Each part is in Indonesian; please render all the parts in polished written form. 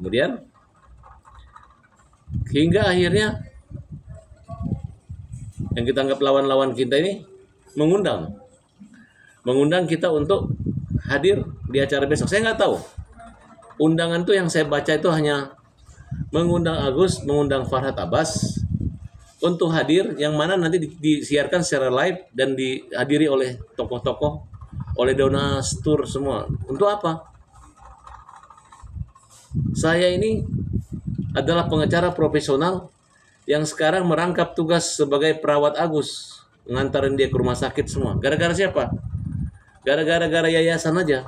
Kemudian hingga akhirnya yang kita anggap lawan-lawan kita ini mengundang kita untuk hadir di acara besok. Saya nggak tahu. Undangan tuh yang saya baca itu hanya mengundang Agus, mengundang Farhad Abbas untuk hadir, yang mana nanti disiarkan secara live dan dihadiri oleh tokoh-tokoh, oleh donatur semua. Untuk apa? Saya ini adalah pengacara profesional yang sekarang merangkap tugas sebagai perawat Agus, ngantarin dia ke rumah sakit semua. Gara-gara siapa? Gara-gara yayasan aja.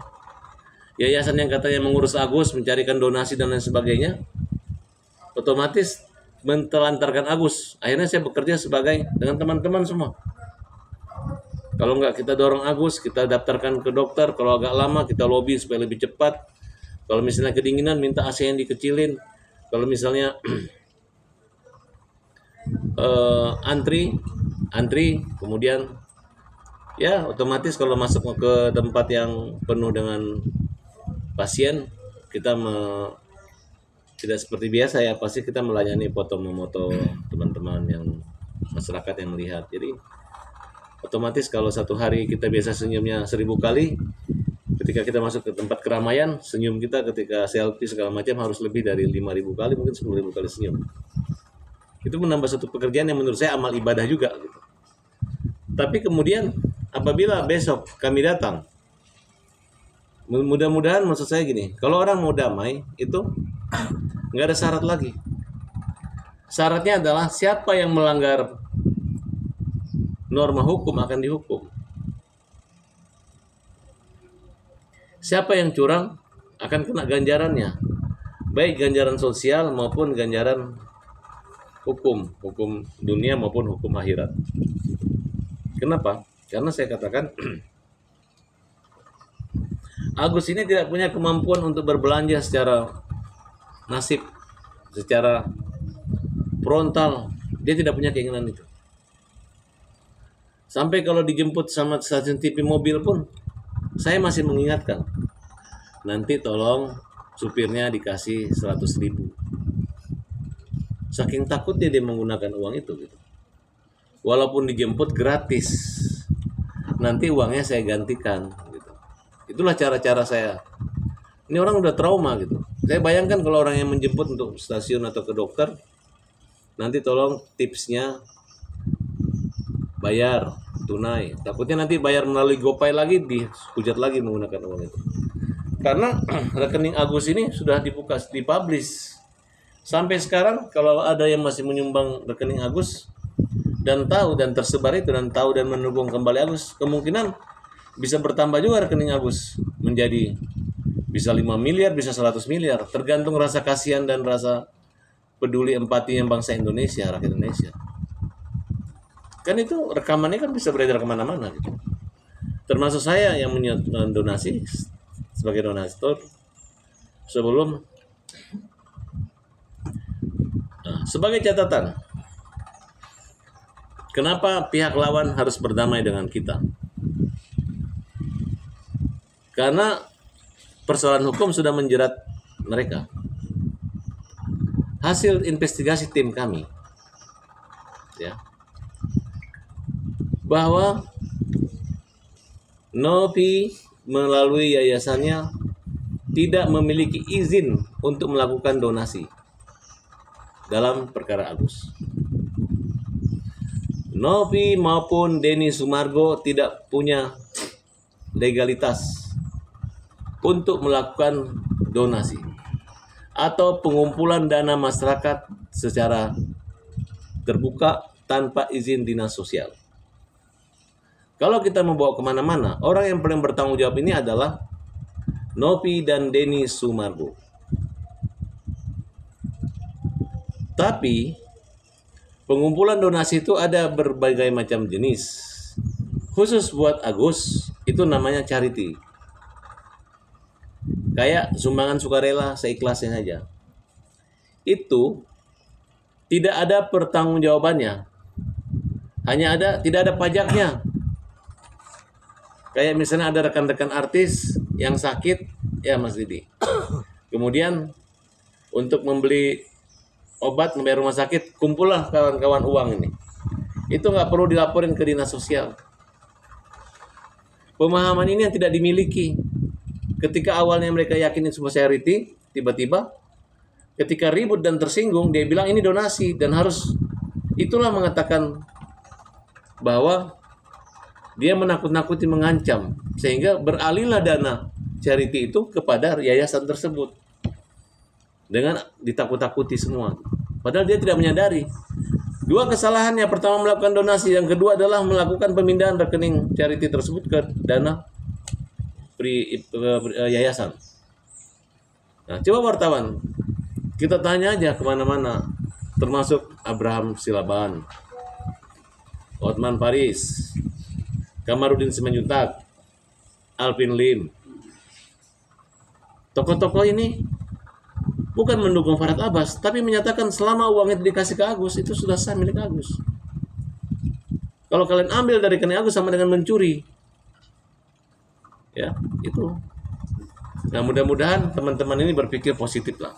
Yayasan yang katanya mengurus Agus, mencarikan donasi dan lain sebagainya, otomatis mentelantarkan Agus. Akhirnya saya bekerja dengan teman-teman semua. Kalau nggak kita dorong Agus, kita daftarkan ke dokter. Kalau agak lama kita lobby supaya lebih cepat. Kalau misalnya kedinginan, minta AC yang dikecilin. Kalau misalnya antri, kemudian ya otomatis kalau masuk ke tempat yang penuh dengan pasien, kita tidak seperti biasa ya, pasti kita melayani foto-memoto teman-teman yang masyarakat yang melihat. Jadi otomatis kalau satu hari kita biasa senyumnya 1000 kali, ketika kita masuk ke tempat keramaian, senyum kita ketika selfie segala macam harus lebih dari 5000 kali, mungkin 10.000 kali senyum. Itu menambah satu pekerjaan yang menurut saya amal ibadah juga gitu. Tapi kemudian apabila besok kami datang, mudah-mudahan, maksud saya gini, kalau orang mau damai itu nggak ada syarat lagi. Syaratnya adalah siapa yang melanggar norma hukum akan dihukum. Siapa yang curang akan kena ganjarannya, baik ganjaran sosial maupun ganjaran hukum dunia maupun hukum akhirat. Kenapa? Karena saya katakan Agus ini tidak punya kemampuan untuk berbelanja secara nasib, secara frontal. Dia tidak punya keinginan itu. Sampai kalau dijemput sama stasiun TV mobil pun, saya masih mengingatkan, nanti tolong supirnya dikasih 100.000. Saking takutnya dia menggunakan uang itu gitu. Walaupun dijemput gratis, nanti uangnya saya gantikan gitu. Itulah cara-cara saya. Ini orang udah trauma gitu. Saya bayangkan kalau orang yang menjemput untuk stasiun atau ke dokter, nanti tolong tipsnya bayar tunai. Takutnya nanti bayar melalui GoPay lagi, dihujat lagi menggunakan uang itu. Karena rekening Agus ini sudah dipublish. Sampai sekarang kalau ada yang masih menyumbang rekening Agus dan tahu dan tersebar itu dan tahu dan mendukung kembali Agus, kemungkinan bisa bertambah juga rekening Agus menjadi bisa 5 miliar, bisa 100 miliar, tergantung rasa kasihan dan rasa peduli empatinya bangsa Indonesia, rakyat Indonesia. Kan itu rekamannya kan bisa beredar kemana-mana gitu. Termasuk saya yang mendonasi sebagai donatur sebelum. Nah, sebagai catatan, kenapa pihak lawan harus berdamai dengan kita? Karena persoalan hukum sudah menjerat mereka. Hasil investigasi tim kami, ya, bahwa Novi melalui yayasannya tidak memiliki izin untuk melakukan donasi dalam perkara Agus. Novi maupun Denny Sumargo tidak punya legalitas untuk melakukan donasi atau pengumpulan dana masyarakat secara terbuka tanpa izin dinas sosial. Kalau kita membawa kemana-mana, orang yang paling bertanggung jawab ini adalah Novi dan Denny Sumargo. Tapi pengumpulan donasi itu ada berbagai macam jenis. Khusus buat Agus itu namanya charity. Kayak sumbangan sukarela seikhlasnya saja. Itu tidak ada pertanggungjawabannya. Tidak ada pajaknya. Kayak misalnya ada rekan-rekan artis yang sakit, ya Mas Didi. Kemudian untuk membeli obat, membayar rumah sakit, kumpullah kawan-kawan uang ini. Itu nggak perlu dilaporin ke dinas sosial. Pemahaman ini yang tidak dimiliki. Ketika awalnya mereka yakin ini sebuah charity, tiba-tiba ketika ribut dan tersinggung, dia bilang ini donasi dan harus, itulah mengatakan bahwa dia menakut-nakuti, mengancam, sehingga beralihlah dana charity itu kepada yayasan tersebut dengan ditakut-takuti semua. Padahal dia tidak menyadari. Dua kesalahannya, pertama melakukan donasi, yang kedua adalah melakukan pemindahan rekening charity tersebut ke dana yayasan. Nah, coba wartawan, kita tanya aja kemana-mana, termasuk Abraham Silaban, Otman Paris, Kamarudin Simanjuntak, Alvin Lim. Tokoh-tokoh ini bukan mendukung Farhad Abbas, tapi menyatakan selama uang itu dikasih ke Agus, itu sudah sah milik Agus. Kalau kalian ambil dari rekening Agus sama dengan mencuri. Ya, itu. Nah, mudah-mudahan teman-teman ini berpikir positif lah.